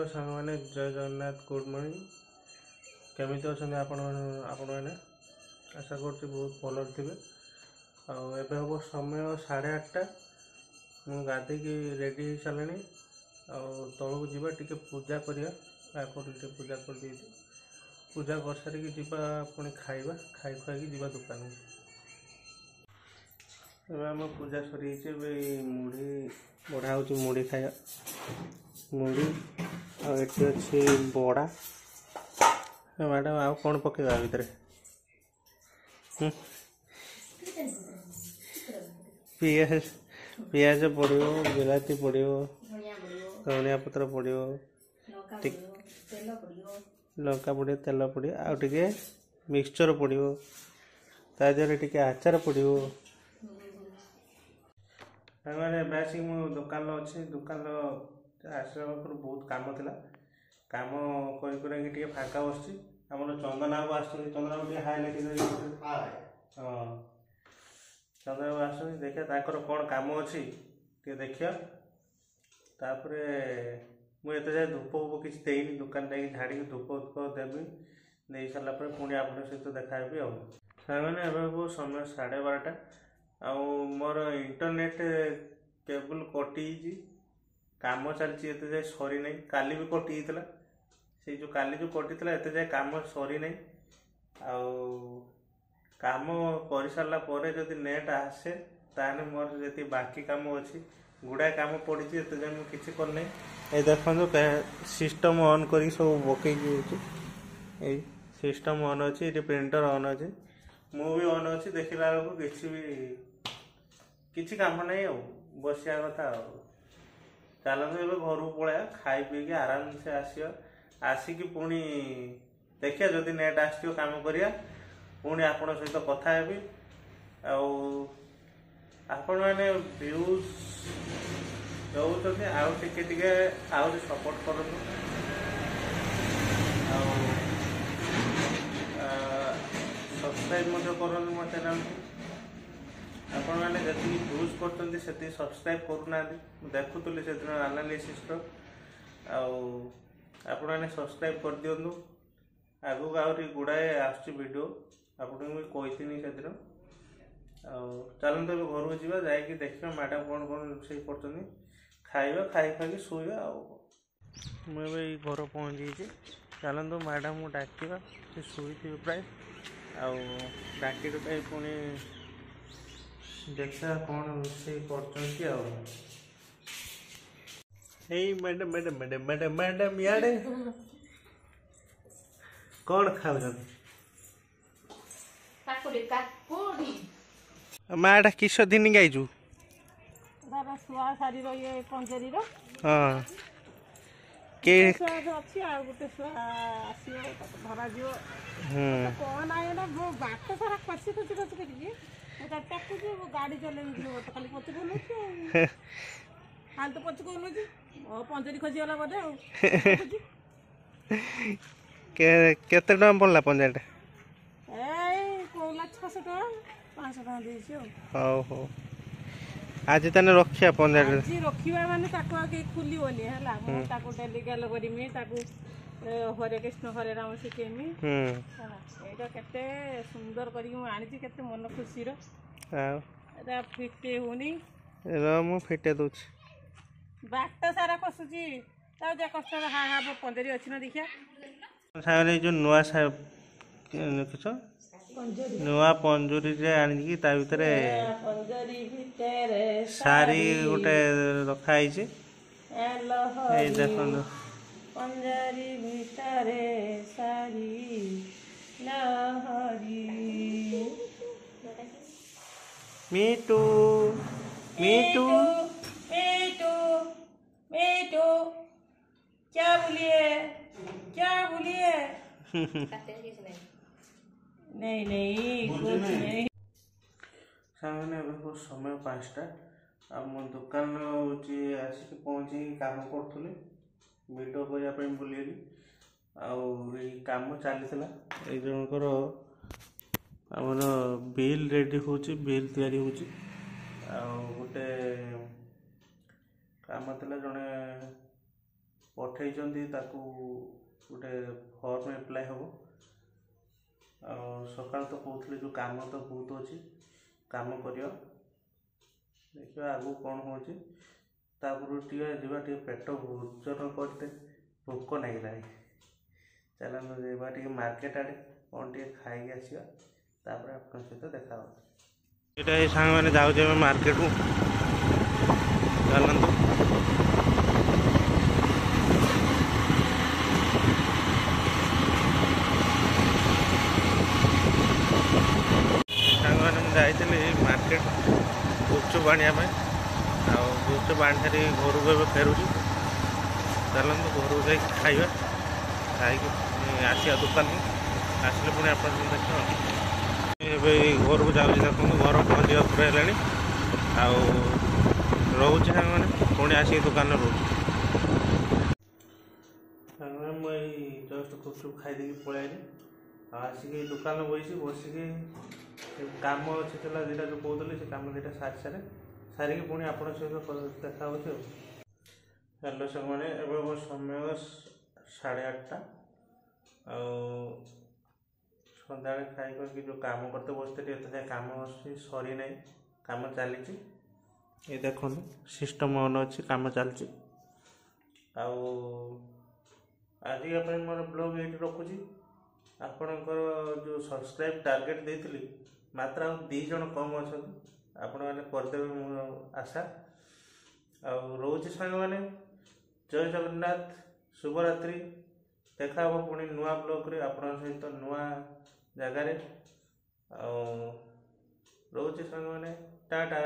Hello सांग मैंने जय जगन्नाथ गुड मॉर्निंग केमी अच्छा आपण मैंने आशा कर बहुत भल थे आबे हम समय 8:30 मु गाधे रेडी हो सारे तौक जावा टी पूजा करा पूजा कर पूजा कर सारिकी जावा पुणी खाइबा खाई खुआई जावा दुकान एम पूजा सरी मुढ़ी बढ़ा हो मुढ़ी खाया मुढ़ी आठी अच्छी बड़ा मैडम आउ कौन पकेगा भितर पियाज पियाज पड़ो बिलाती पड़ो धनिया पत्र पड़ो लंका पड़ो तेल पड़ो आउ टे मिक्सचर पड़ो तादेह टे आचार पड़ो मैंने बेसिक मु दुकान अच्छे दुकान आसला बहुत काम था काम कर फाँका बस आम चंदना बाबू आस चंदना बाबू हाईलाइट हाँ चंदना बाबू आस देखिए कौन काम अच्छी देखिए तापर मुझे जाए धूप वूप किसी देनी दुकान जाकि झाड़ी धूप धूप देवी दे सारा पुणी आप सहित देखाबी आने समय 12:30 आउ मोर इंटरनेट केबल कटि काम चलती एत जाए सरी ना काली भी कटि से जो काली जो कटि एत जाए काम सरी ना काम कर सारा जदि नेट आसे ताने मोर जी बाकी काम अच्छी गुड़ाए काम पड़ी एत जाए मुझे किसी करना ये देखो सिस्टम ऑन कर सब पकई सिस्टम ऑन अच्छी ये प्रिंटर ऑन अच्छी मु भी ऑन अच्छी देखला बेलू किसी काम नहीं बसिया कथा चलते ए घर को पलैया खाई पी के आराम से आसिकी पुणी देखिए जदि नेट आसो कम करिया पुणी आपण सहित कथा हेबी आपण मैंने व्यूज दौरान आउ टे आउरी सपोर्ट करूँ सब्सक्राइब करूँ मो चैनल को आपण मैंने जी यूज कर सब्सक्राइब करूना देखुली से दिन एनालिसिस आपण मैंने सब्सक्राइब कर दिंतु आगू आहरी गुड़ाए आडियो आपको मुझे कही से दिन चलते घर को जावा जाकि देखिए मैडम कौन कौन रोसे कर खाइबा खाई खाई शोवा मुझे घर पहुँची चलतु मैडम को डाक से शुई प्राय डाक पुणी देखा कौन रोसे कर madam madam madam madam madam याडे कौन खाऊ माटा किस दिन गाइजु हाँ के गाड़ी चले खाली पच खाली तो पच पंजरी खोजीगला बोधे केते टका पड़ला पंजाटा कहला 600 टका 500 टका देसी हौ हौ आज तने रखिया पंजाटा जी रखिबा माने ताको के खुलीबोनी हला मो ताको डेली गल करिमी ताको हरे कृष्ण हरे राम शिखेमी एटा केते सुंदर करी मु आनी केते मन खुशी रो एटा फिटे होनी मु फिटे दोछ बाट सारा कसुची ता जे कष्ट हा हा पंजरी अछि न देखिया सारे जो नुआ किछ नुआ पंजरी रे आनी ता भितरे पंजरी भितरे सारी गोटे रखा आइছে ए देखो पंजरी भितरे सारी लहरी मीटू मीटू मीटू मीटू क्या बोलिए नहीं नहीं कुछ नहीं सामने समय 5टा आ मो दुकान होची आसिक पहुंची काम करथुले वीडियो करने बुलेली काम चली ये जनकर आमर बिल रेडी होची बिल तैयारी होची गोटे काम था जड़े पठेइचंती ताकू गोटे फॉर्म एप्लाय हम सकाल तो कहते जो काम तो बहुत अच्छी काम कर देखिए आगू कौन हो पेट भोजन करते भोक लगे चलते मार्केट आड़े कौन टे खाई आसवा सहित देखा ये सांग मैंने जाऊे मार्केट को चलते जाइए मार्केट गुपचुप आने गुपचुप आनी सारी घर को फेरुची चलते घर को जाइए खाइबा खाई आसिया दुकान को आसिले पुणी आप देखिए घर को जाऊँगी देखो घर पहुँचा पूरा है रोचे मैंने पुणी आसिक दुकान रोचे मुझे जस्ट गुपचुप खाई पलि आसिक दुकान बसी बसिकी काम अच्छी था दुटा जो कहते से कम दुटा सारी पुणी आप सहित देखा हेलो सब मैंने समय 8:30 सदा खाई करके जो काम करते बसते काम सरी ना काम चली ये देखो सिस्टम ऑन अच्छी कम चलती आज मोर ब्लॉग ये रखुची आपणकर जो सब्सक्राइब टार्गेट देती मात्र 2 जन कम अच्छा आपण मैंने करदे मो आशा रोचे सांग मैंने जय जगन्नाथ शुभरात्रि देखा हम पुणी नुआ ब्लॉग रे आपण सहित नुआ जगार रोचे सांग मैंने टाटा।